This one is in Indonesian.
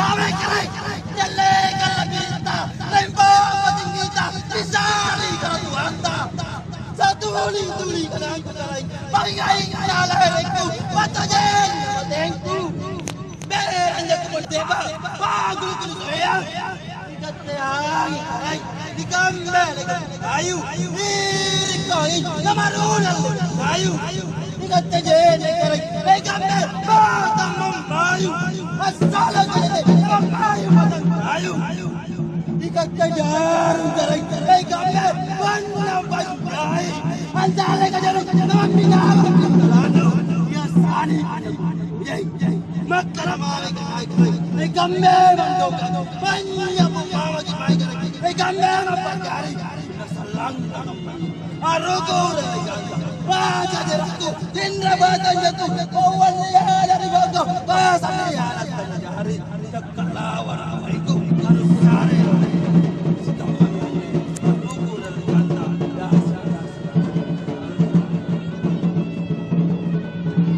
Sabe kerai, jalle kalabita, lemba patingita, isari karatuanta. Tuli kanang kerai, paringai nalahereku, patajen matengku. Ber anja kumoteba, bagu kunusoya. Ikateang kerai, dikambe ayu, irikoi, namaruna ayu. Ikatejen kerai, dikambe batang mayu. Asal kerai, mayu batang ayu. Ikatejar kerai, dikambe banna banjai. Anjale kajaru nama minam lanu ya sani jai makara mare kai kai gamme bando banya mama ki mai kai gamme na pagari salang arugo re raja jeraku indra batan jatu awan ya dari bago basani ya hari kalawara